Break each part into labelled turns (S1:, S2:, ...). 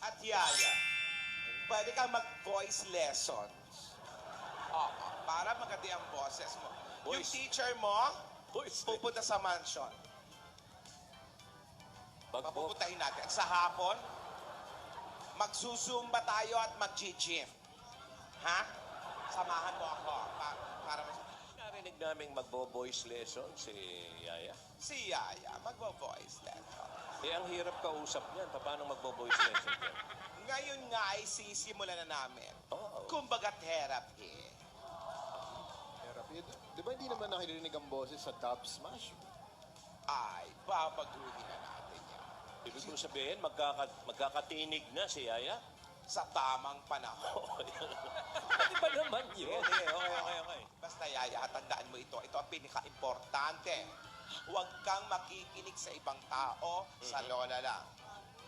S1: At Yaya, pwede kang mag-voice lessons. Oo, para maganda ang boses mo. Yung
S2: Voice.
S1: teacher mo,
S2: Voice.
S1: pupunta sa mansion.
S2: Magbo.
S1: Papupuntahin natin. Sa hapon, magsusumba tayo at mag-gym. Ha? Samahan mo ako. Para
S2: Narinig naming magbo-voice lesson si Yaya.
S1: si Yaya, magvo-voice lessons.
S2: Eh, ang hirap kausap niyan. Paano magbo-voice lesson yan?
S1: Ngayon nga ay sisimulan na namin.
S2: Oo.
S1: Kumbaga therapy.
S3: Therapy. Di ba hindi naman nakirinig ang boses sa Dub Smash?
S1: Ay, babaguhin na natin yan.
S2: Ibig kong sabihin, magkakatinig na si Yaya?
S1: Sa tamang panahon.
S2: Pwede ba naman yun? Okay.
S1: Basta Yaya, tandaan mo ito. Ito ang pinaka-importante. Huwag kang makikinig sa ibang tao, sa lola lang.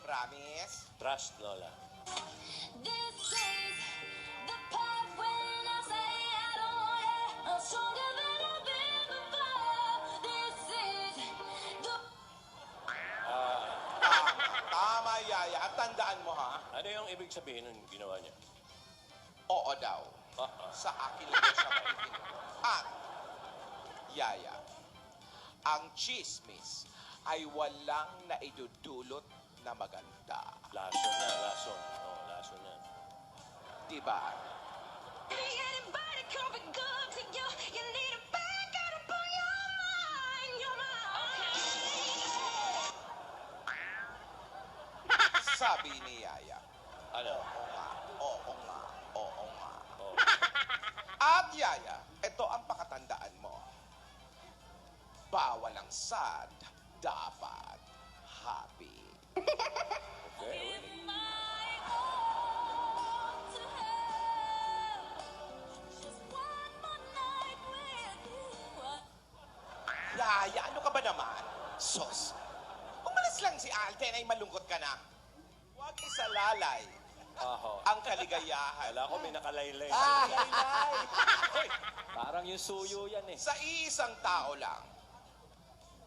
S1: Promise?
S2: Trust, Lola.
S4: This is the part when I say I don't want it. I'm stronger than I've been before. This is the
S1: Tama, Yaya. At tandaan mo, ha?
S2: Ano yung ibig sabihin ng ginawa niya?
S1: Oo daw. Sa akin lang siya makikinig. At, Yaya, ang chismis ay walang naidudulot na maganda.
S2: Lason na, lason. Oo, lason na.
S1: Diba?
S4: anybody can be good to you. You need a back out upon your mind, your mind.
S1: Sabi ni Yaya,
S2: Ano?
S1: oo nga, oo nga.
S2: Oh.
S1: At Yaya, ito ang pakatandaan mo. Bawal ang sad, dapat happy.
S2: Okay.
S4: Give my all to have just one more night with you.
S1: Yaya, ano ka ba naman? Sos, umalis lang si Alden ay malungkot ka na. Huwag isalalay
S2: Aho.
S1: ang kaligayahan.
S2: Kala ko may nakalaylay.
S5: Hoy, parang yung suyo yan eh.
S1: Sa iisang tao lang.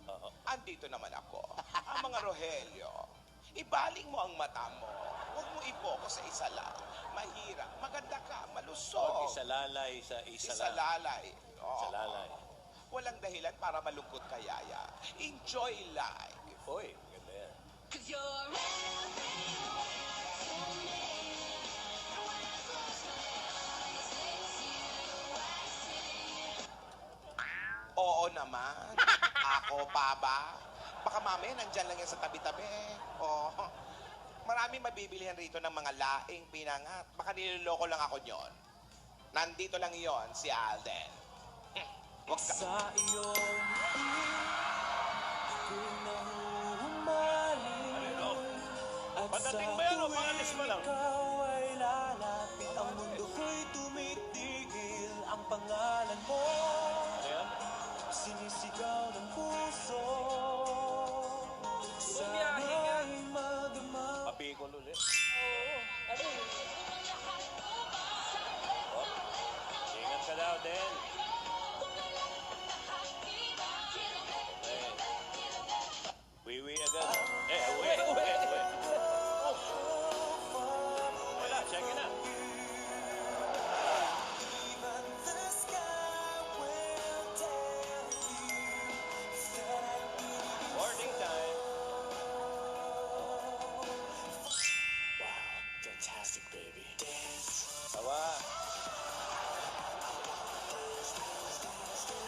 S2: Oo.
S1: Andito naman ako. Ang mga Rogelio. Ibaling mo ang mata mo. Huwag mo i-focus sa isa lang. Mahirap. Maganda ka.
S2: Huwag
S1: Malusog.
S2: isalalay sa isa lang.
S1: Isalalay. Oo.
S2: Isalalay.
S1: Walang dahilan para malungkot ka, Yaya. Enjoy life.
S2: Hoy, ganda yan.
S4: 'Cause you're
S1: Oo naman. Ako pa ba? Baka mamaya nandyan lang yan sa tabi-tabi. Oo. Marami mabibilihan rito ng mga laing pinangat. Baka niloloko lang ako nyon. Nandito lang yon si Alden. Wag ka.
S5: Sa iyong ako'y nahuhumaling. At
S2: Patating
S5: sa
S2: ba yan o pangalis mo lang?
S5: ikaw ay lalapit. Ang mundo ko'y tumitigil. Ang pangalan mo
S2: Ano yan?
S5: sinisigaw ng puso. Sana'y madama.
S2: Papikol ulit.
S5: Ano yun?
S2: Ingat ka daw, Den. Wiwi agad. Uwi. Wala, check it out.
S5: Even the sky will tell you that
S2: Boarding time.
S5: wow, fantastic, baby. Dance.
S2: Tawa.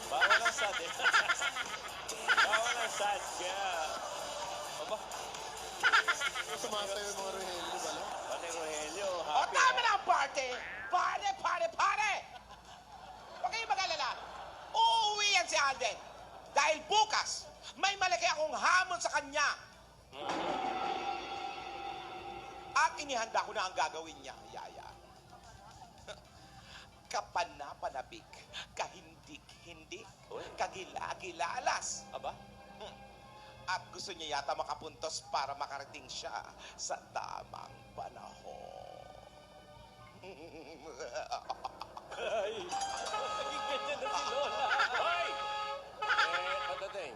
S2: Bawal ang sad eh. Bawal ang sad. Kaya, aba,
S3: Sumasayo yung mga Rogelio ba lang?
S2: pati Rogelio,
S1: O
S2: happy.
S1: tama na ang party! Pare, pare, pare! Huwag kayong mag-alala. Uuwi yan si Alden. Dahil bukas, may malaki akong hamon sa kanya. At inihanda ko na ang gagawin niya, Yaya. Kapanapanabik, kahindik-hindik,
S2: Uy.
S1: kagila-gilalas.
S2: Aba,
S1: At gusto niya yata makapuntos para makarating siya sa tamang panahon.
S2: ay, naging ganyan na si Lola. Hoy! Patating.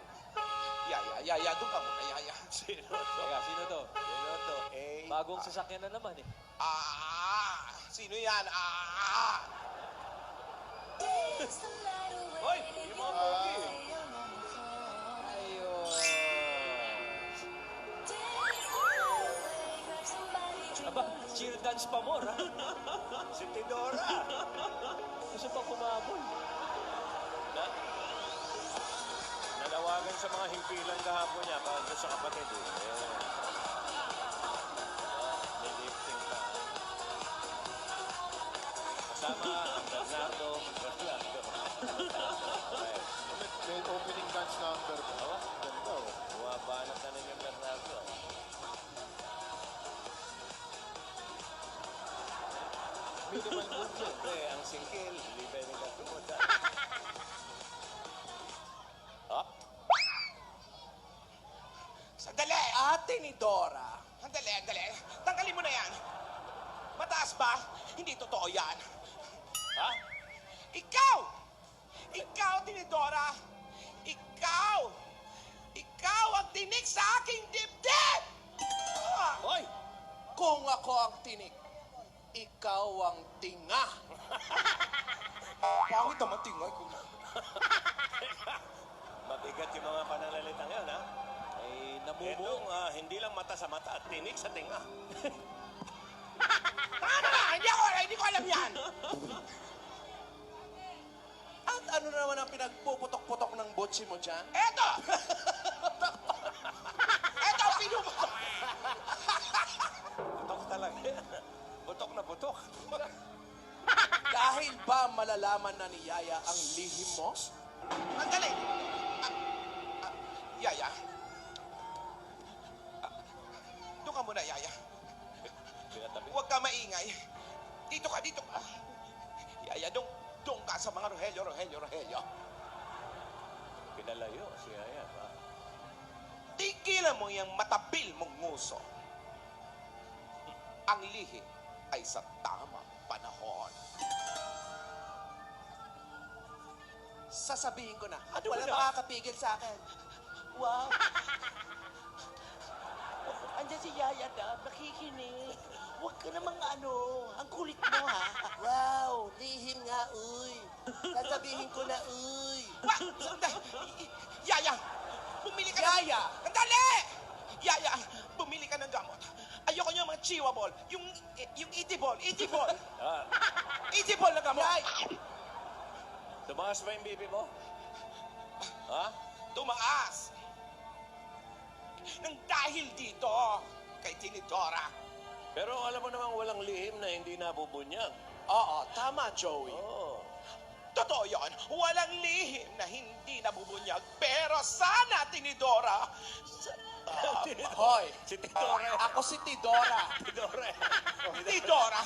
S1: Yaya, doon ka muna, Yaya.
S2: Sino to?
S5: Teka, sino to?
S2: Sino to? Bagong sasakyan na naman eh.
S1: Sino yan?
S2: Hoy! Yung mga pogi. Aba, chill dance pa mo, ha? Si Tidora. Gusto pa kumabol. Nanawagan sa mga himpilan kahapon niya para doon sa kapatid. May lifting ka. Kasama ang Bernardo.
S3: May opening dance number ba? Ganda oh.
S2: Bumabanat na rin yung Bernardo.
S3: Minimal move yun.
S2: Siyempre, ang singkil, hindi pwede ka pumunta. Ah?
S1: Sandali!
S5: Ate ni Dora.
S1: Sandali. Tanggalin mo na yan. Mataas ba? Hindi totoo yan.
S2: Ha?
S1: Ikaw, Tinidora! Ikaw ang tinik sa aking dibdib!
S2: Hoy!
S5: Kung ako ang tinik, ikaw ang tinga.
S1: Pangit naman tingay ko.
S2: Mabigat yung mga pananalitang yan, ha? Ay, namumuong hindi lang mata sa mata at tinik sa tinga.
S1: Tama na! Hindi ko alam yan!
S5: At ano naman ang pinagpuputok-putok ng butsi mo dyan?
S1: Eto, pinuputok.
S2: Butok talaga. Butok na butok.
S5: Dahil ba malalaman na ni Yaya ang lihim mo?
S1: Sandali. Yaya. Doon ka muna, Yaya.
S2: Pinatabi.
S1: Huwag ka maingay. Dito ka. Yaya, doon ka sa mga Rogelio.
S2: Pinalayo si Yaya, ha?
S1: Tigilan mo yung matabil mong nguso. Ang lihi ay sa tamang panahon.
S5: Sasabihin ko na. At
S2: Ano
S5: wala
S2: ba na?
S5: makakapigil sa akin. Wow.
S6: Andiyan si Yaya na, nakikinig. Huwag ka namang ang kulit mo ha. Wow, lihim nga, uy. Sasabihin ko na, uy.
S1: Yaya, bumili ka
S5: Yaya!
S1: Sandali! Yaya, bumili ka ng gamot. Ayoko niyo mga chewable. Yung itibol.
S2: Ah,
S1: Itibol na gamot.
S2: tumaas ba yung bibi mo? Ha?
S1: Tumaas. Nang dahil dito, kay Tinidora.
S2: Pero alam mo namang walang lihim na hindi nabubunyag.
S5: Oo, tama, Joey.
S2: Oo.
S1: Totoo yon, walang lihim na hindi nabubunyag. Pero sana, Tinidora,
S5: Hoy,
S2: Si Tidora.
S5: ako si Tidora.
S1: Tinidora,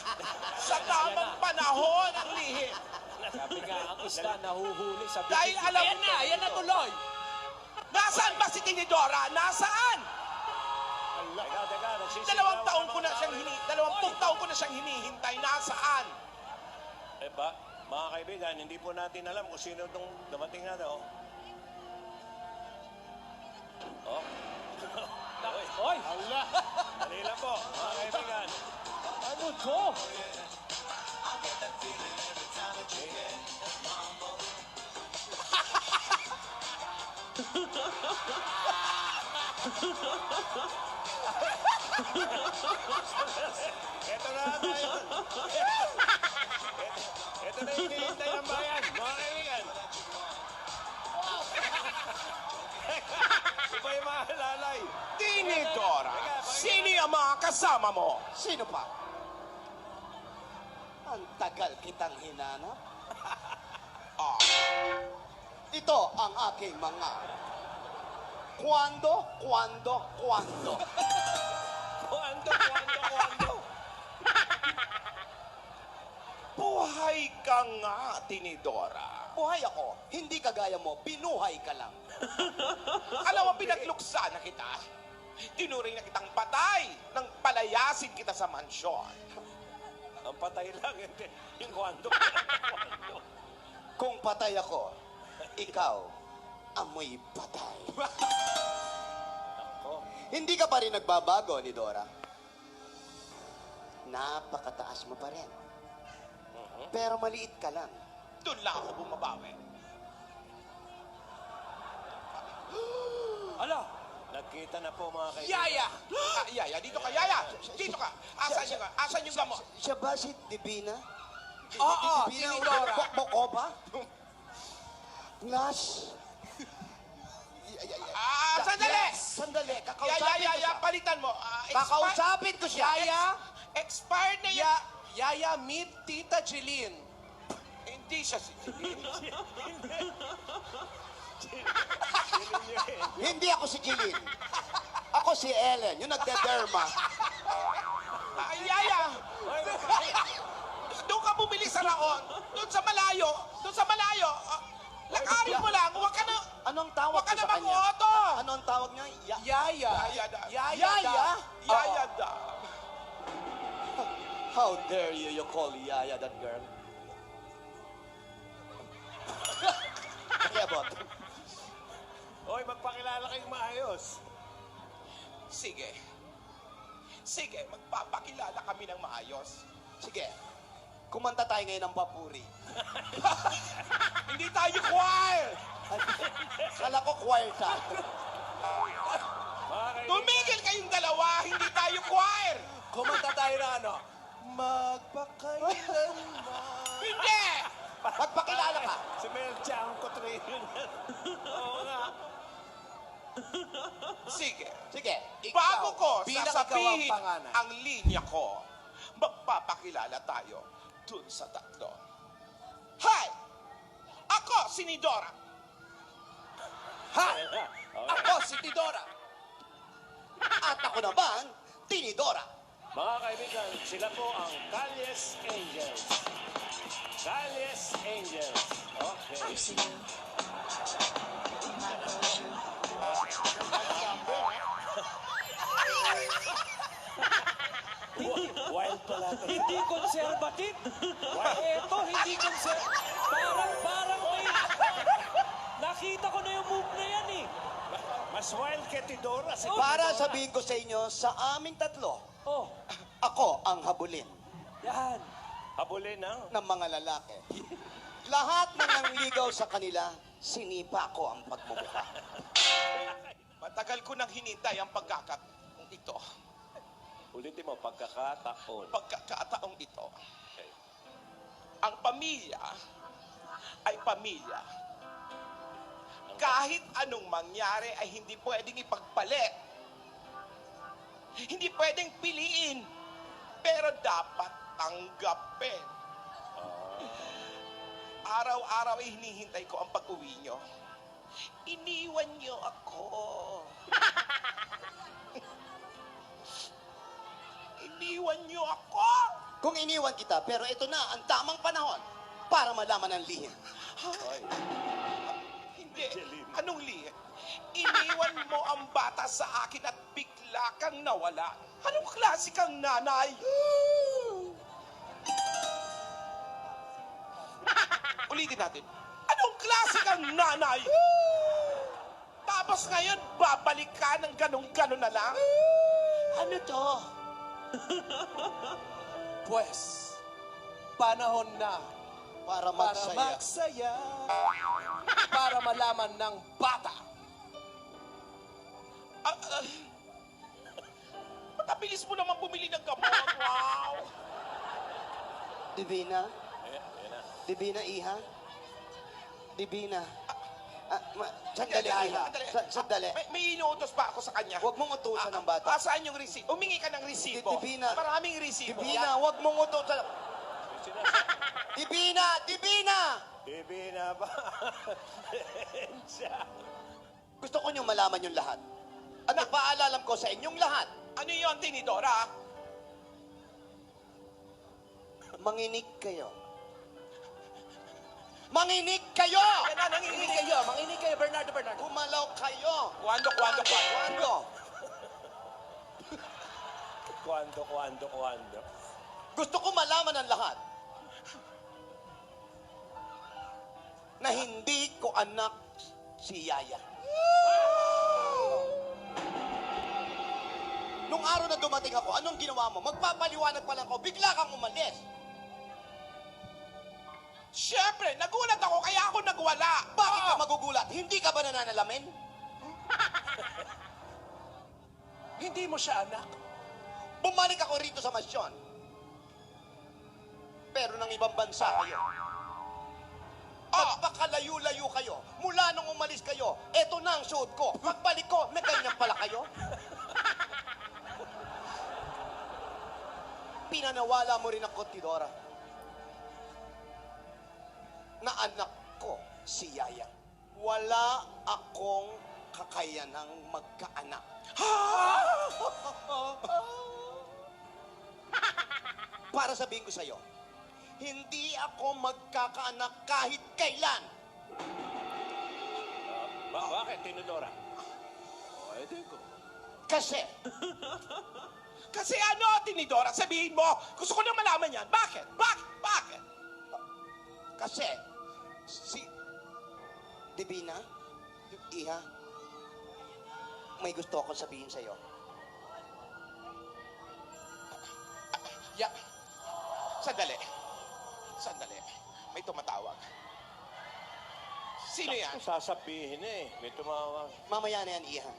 S1: sa tamang panahon ang lihim.
S2: Sabi nga, ang isda nahuhuli sa
S1: Dahil alam mo
S5: Ayan na tuloy.
S1: Nasaan ba si Tinidora? Nasaan?
S2: Teka, nagsisigaw.
S1: 2 taon ko na siyang 20 taon ko na siyang hinihintay. Nasaan?
S2: Eh ba, mga kaibigan, hindi po natin alam kung sino itong dumating na daw. Oh. Hoy!
S3: Allah!
S2: Dali lang po, mga kaibigan.
S5: Ano to?
S2: Ito na tayo. Ito na yung hinihintay ng bayan, mga kaibigan. Iba yung mga lalay.
S1: Tinidora, sino yung mga kasama mo?
S6: Sino pa? Ang tagal kitang hinanap.
S1: Ah,
S6: Ito ang aking mga Kwando.
S2: Kuando.
S1: buhay ka nga, Tinidora.
S6: Buhay ako, hindi kagaya mo, binuhay ka lang.
S1: Alam mo, pinagluksa na kita. Tinuring na kitang patay nang palayasin kita sa mansyon.
S2: Ang patay lang, hindi. Yung kuando.
S6: Kung patay ako, ikaw, amoy patay.
S2: Ako.
S6: Hindi ka pa rin nagbabago ni Dora. napakataas mo pa rin. Pero maliit ka lang.
S1: Doon lang ako bumabawi.
S2: Ala, nagkita na po mga kaibigan.
S1: Yaya! Yaya, dito ka, Yaya! Dito ka! Asan yung gamot?
S6: Siya ba si Divina?
S1: Oo,
S6: Divina,
S1: Tinidora.
S6: Bokboko ba? Nas?
S1: Sandali!
S6: Sandali,
S1: Yaya,
S6: kakausapin ko
S1: Yaya,
S6: siya.
S1: palitan mo.
S6: Kakausapin ko siya.
S1: Expired na yan.
S6: Yaya, meet Tita Jeline.
S1: Hindi siya si Jeline.
S6: Hindi ako si Jeline. Ako si Ellen, yung nagde-derma.
S1: Yaya! Doon ka bumili sa raon. Doon sa malayo. Doon sa malayo. Lakarin mo lang. Huwag ka na...
S6: Anong tawag
S1: Huwag ka
S6: ko
S1: na
S6: sa kanya?
S1: mag-auto.
S6: Anong tawag niya?
S1: Yaya.
S6: Yaya?
S1: Yaya da.
S6: How dare you call Yaya that girl? Kaya bot.
S2: Hoy, magpakilala kayong maayos.
S1: Sige. Sige, magpapakilala kami ng maayos.
S6: Sige, kumanta tayo ngayon ng papuri.
S1: Hindi tayo choir!
S6: Kala ko choir ka.
S2: Mga kaibigan,
S1: Tumigil kayong dalawa, hindi tayo choir!
S6: Kumanta tayo na ano? Magpakailanman.
S1: Hindi!
S6: Magpakilala ka.
S2: si Mel Chang Cotrino. Oo nga.
S1: Sige.
S6: Sige,
S1: Bago ko
S6: bilang
S1: sasabihin
S6: ikaw ang panganay.
S1: ang linya ko, magpapakilala tayo dun sa tatlo. Hi! Ako, si Nidora.
S6: Hi! Ako si Tidora. At ako naman, Tinidora.
S2: Mga kaibigan, sila po ang Calles Angels. Calles Angels. Okay. Wild pala ito.
S5: Hindi conservative. Eto, hindi conservative. Parang may... Nakita ko na yung move na yan eh.
S2: Mas wild kay Tidora. Si
S6: Para
S2: Tidora.
S6: sabihin ko sa inyo, sa aming tatlo,
S5: Oh,
S6: ako ang habulin
S5: yan.
S2: Habulin ang...
S6: ng mga lalaki. Lahat ng nangligaw sa kanila, sinipa ko ang pagmumukha.
S1: Matagal ko nang hinintay ang pagkakataong ito.
S2: Ulitin mo, pagkakataon.
S1: Pagkakataong ito. Ang pamilya ay pamilya. Kahit anong mangyari ay hindi pwedeng ipagpalit. Hindi pwedeng piliin. Pero dapat tanggapin. Araw-araw ay hinihintay ko ang pag-uwi nyo. Iniwan nyo ako. Iniwan nyo ako.
S6: Kung iniwan kita, pero ito na ang tamang panahon para malaman ang lihim.
S1: Hindi. Anong liit? Iniwan mo ang bata sa akin at bigla kang nawala. Anong klase kang nanay? Ulitin natin. Anong klase kang nanay? Tapos ngayon, babalik ka ng ganong-ganon na lang?
S6: Ano to? Pues, panahon na para magsaya. Para malaman ng bata.
S1: Matabilis mo naman bumili ng gamot. Wow!
S6: Divina? Divina, iha? Divina. Sandali, iha. Sandali.
S1: May inuutos pa ako sa kanya.
S6: Huwag mong utusan ng bata.
S1: Saan yung receipt? Umingi ka ng resibo.
S6: Divina.
S1: Maraming resibo.
S6: Divina, huwag mong utusan. Divina! Divina!
S2: Divina ba?
S6: Gusto ko niyong malaman yung lahat. At ipaalalam ko sa inyong lahat,
S1: Ano yon, Tinidora?
S6: manginig kayo. Manginig kayo!
S1: Yan na, nanginginig kayo. Manginig kayo, Bernardo.
S6: Gumalaw kayo!
S1: Kwando.
S2: Kwando.
S6: Gusto ko malaman ang lahat na hindi ko anak si Yaya. Nung araw na dumating ako, anong ginawa mo? Magpapaliwanag pa lang ako, bigla kang umalis.
S1: Siyempre, nagulat ako kaya ako nagwala.
S6: Bakit ka magugulat? Hindi ka ba nananalamin?
S2: Hindi mo siya anak.
S6: Bumalik ako rito sa masyon. Pero ng ibang bansa kayo. Magpakalayo-layo kayo. Mula nung umalis kayo, eto na ang suot ko. Pagbalik ko, may ganyan pala kayo. Pinanawala mo rin ang Kontidora na anak ko si Yaya. Wala akong kakayanang magkaanak. Para sabihin ko sa'yo, hindi ako magkakaanak kahit kailan.
S2: Bakit, Tinidora?
S6: Kasi,
S1: Kasi ano, Tinidora, sabihin mo. Gusto ko na malaman yan. Bakit? Bakit?
S6: kasi, si Divina, Iha, may gusto akong sabihin sa'yo.
S1: Sandali. May tumatawag. Sino yan?
S2: Sasabihin eh. May tumawag.
S6: Mamaya na yan, Iha.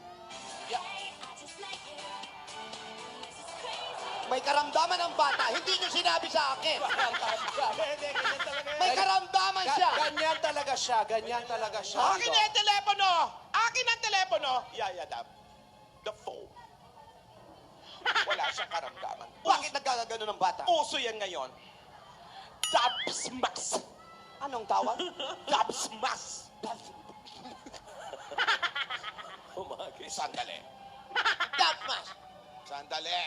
S4: I just like you. This is crazy.
S6: May karamdaman ang bata, hindi niyo sinabi sa akin.
S2: Hindi, ganyan talaga
S6: May karamdaman siya.
S2: Ganyan talaga siya.
S1: Akin na yung telepono! Akin ang telepono! Yayadab. The phone. Wala siyang karamdaman.
S6: Bakit nagkakagano ng bata?
S1: Uso yan ngayon. Dabsmax.
S6: Anong tawag?
S1: Dabsmax.
S2: Umagis.
S1: Sandali.
S6: Datmas.
S1: Sandali.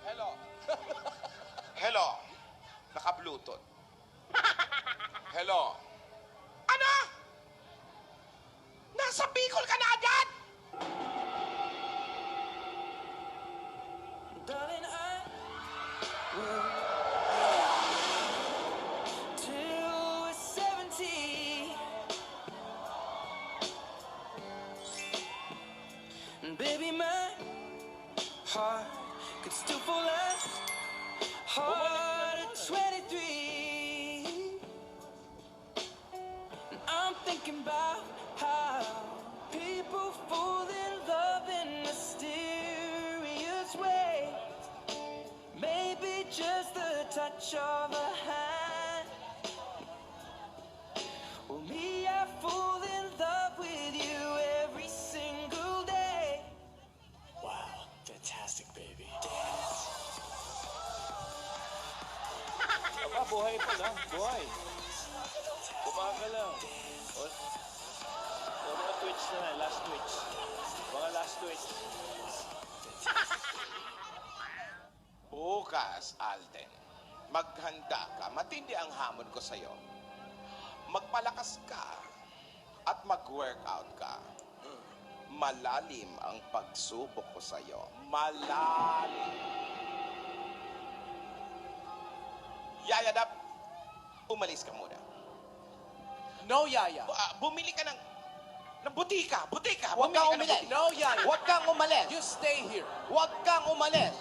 S1: Hello. Hello. Naka-Bluetooth. Hello. Ano? Nasa Bicol ka na agad?
S5: Darling, I will till we're 70. And baby, my heart could still fall as hard at 23. And I'm thinking about how people fall in love in mysterious ways. Maybe just the touch of a hand. Well, me, I fall in love with you every single day. Wow, fantastic, baby.
S2: Aba, buhay pa lang. Buhay. Umaga lang. O mga twitch na lang. Last twitch. Mga last twitch.
S1: Bukas, Alden, maghanda ka. Matindi ang hamon ko sa'yo. Magpalakas ka at mag-workout ka. Malalim ang pagsubok ko sa'yo. Malalim. Yayadap, umalis ka muna.
S6: No, Yaya.
S1: Bumili ka ng butika.
S6: Huwag kang
S1: Bumili
S6: umalis.
S1: ka ng butika.
S6: No, Yaya. Huwag kang umalis.
S7: You stay here.
S6: Huwag kang umalis.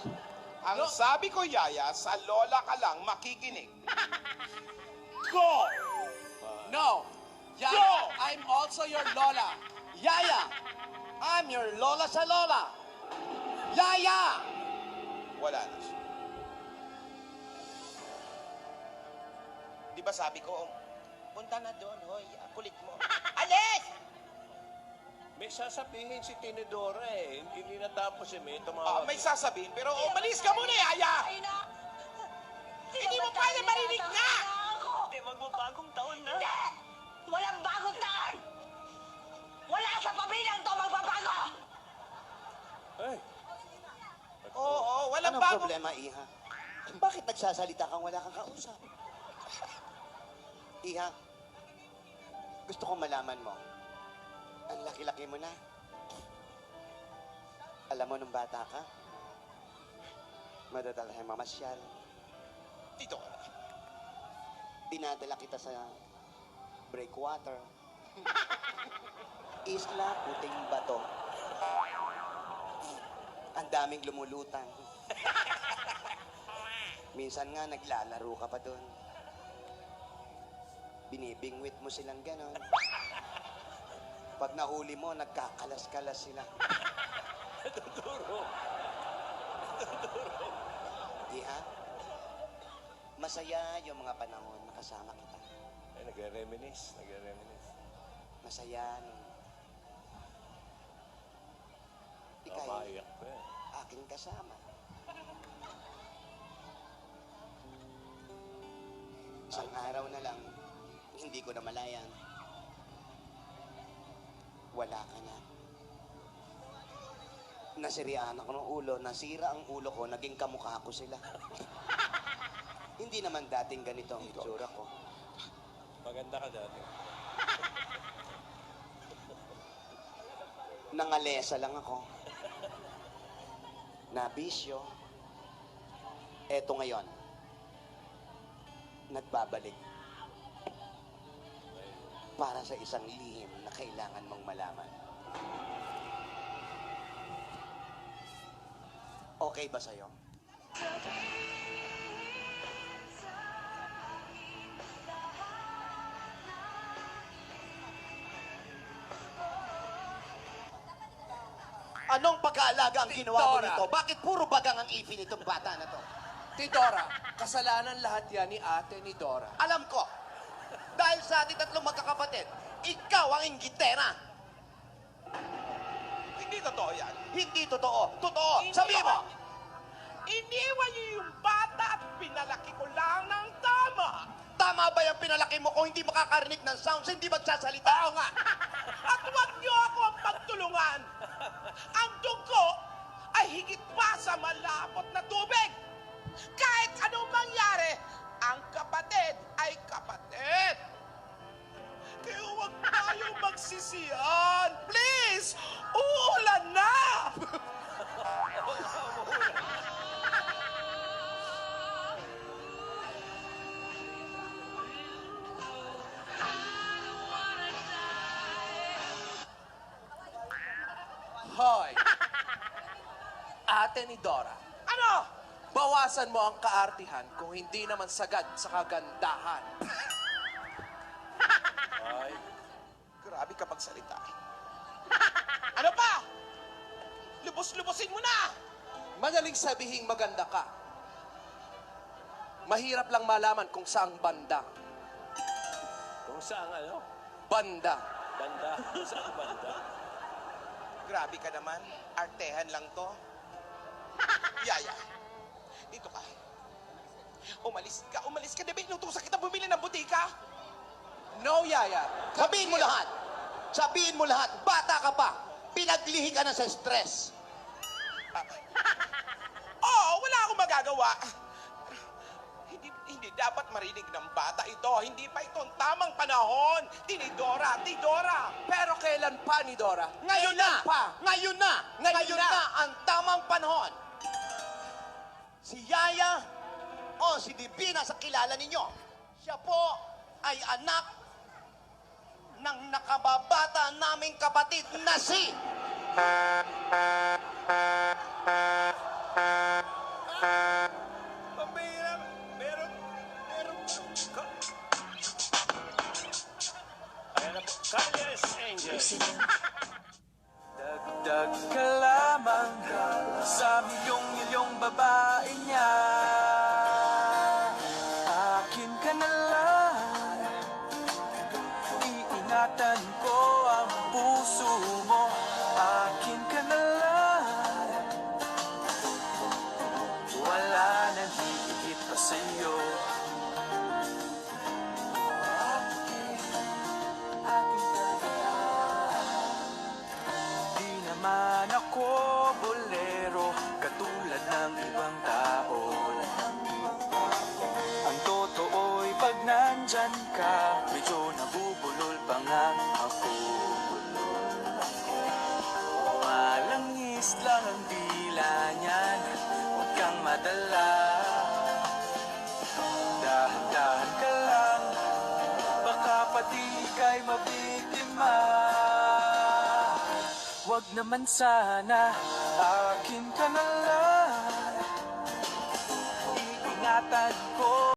S1: Ang sabi ko, Yaya, sa lola ka lang makikinig. Go!
S7: No. Yaya,
S1: Go!
S7: I'm also your Lola.
S6: Yaya, I'm your lola sa lola. Yaya!
S1: Wala na siya. Di ba sabi ko, punta na doon, hoy, kulit mo. Alis!
S2: May sasabihin si Tinidora eh. Hindi natapos eh. May tumawag.
S1: May sasabihin, pero umalis ka muna, Yaya!
S4: Ay na!
S1: Hindi mo pwede marinig nga!
S4: Hindi, magbabagong taon na. Hindi! Walang bagong taon! Wala sa pamilyang to magbabago!
S2: Ay,
S1: Oo, walang
S6: Anong
S1: bago.
S6: problema, Iha? Bakit nagsasalita kang wala kang kausap? Iha, gusto kong malaman mo. Ang laki-laki mo na. Alam mo, nung bata ka, madadala kang mamasyal.
S1: Dito ka na.
S6: Dinadala kita sa breakwater. Isla Puting Bato. Ang daming lumulutang. Minsan nga naglalaro ka pa doon. Binibingwit mo silang ganon. Pag nahuli mo, nagkakalas-kalas sila.
S2: Duro.
S6: Di ha? Masaya yung mga panahon na kasama kita.
S2: Ay, nagre-reminisce.
S6: Masaya nung ikay
S2: Maiyak ko yan.
S6: aking kasama. Isang araw na lang, hindi ko na malayan. Wala ka na. Nasirian ako ng ulo, nasira ang ulo ko, naging kamukha ko sila. Hindi naman dating ganito ang itsura ko.
S2: Maganda ka dati.
S6: Nangalesa lang ako. Nabisyo. Eto ngayon. Nagbabalik. Para sa isang lihim na kailangan mong malaman. Okay ba sa'yo? Anong pag-aalaga ang ginawa mo
S7: Dora.
S6: nito? Bakit puro bagang ang ipin itong bata na to?
S7: Tidora, kasalanan lahat yan ni ate ni Dora.
S6: Alam ko, dahil sa ating tatlong magkakapatid, ikaw ang inggitera.
S1: Hindi totoo yan.
S6: Hindi totoo. Totoo.
S1: Hindi
S6: Sabi mo.
S1: totoo. Iniwan niyo yung bata at pinalaki ko lang ng tama.
S6: Tama ba yung pinalaki mo kung hindi makakarinig ng sounds, hindi magsasalita?
S1: Oo nga. At huwag niyo ako ang pagtulungan. Ang dugo ay higit pa sa malapot na tubig. Kahit anong mangyari, ang kapatid ay kapatid. Kaya huwag tayong magsisiyan. Please! Uulan na!
S7: Hoy! Ate ni Dora,
S1: Ano?
S7: bawasan mo ang kaartihan kung hindi naman sagad sa kagandahan.
S2: Ay,
S1: Grabe ka magsalita. Ano pa? Lubos-lubosin mo na!
S7: Madaling sabihing maganda ka. Mahirap lang malaman kung saang banda.
S2: kung saan ano?
S7: Banda.
S2: Banda. Kung saan banda?
S1: Grabe ka naman. Artehan lang to. Yaya, dito ka. Umalis ka. Diba inutusan kita bumili ng butika?
S7: No, Yaya.
S6: Sabihin mo lahat. Sabihin mo lahat. Bata ka pa. Pinaglihi ka na sa stress.
S1: Oo, wala akong magagawa. Hindi dapat marinig ng bata ito. Hindi pa itong tamang panahon. Tinidora.
S7: Pero kailan pa ni Dora?
S6: Ngayon na!
S7: Pa.
S6: Ngayon na! Ngayon na ang tamang panahon. Si Yaya o si Divina sa kilala ninyo, siya po ay anak ng nakababata naming kapatid na si...
S2: Pambira, meron. Ayan na po. Calles Angels.
S5: Dagdag ka lamang sa milyong babae niya. Akin ka na lang, iingatan ko ang puso mo. Akin ka na lang, wala nang hihigit pa sa'yo. Akin ka na. Di naman ako bolero, katulad ng ibang tao. Ang totoo'y pag nandyan ka, medyo nabubulol pa nga ako. Malangis lang ang dila niyan, huwag kang madala. Dahan-dahan ka lang, baka pati ika'y mabiktima. wag naman sana. Akin ka na lang. Iingatan ko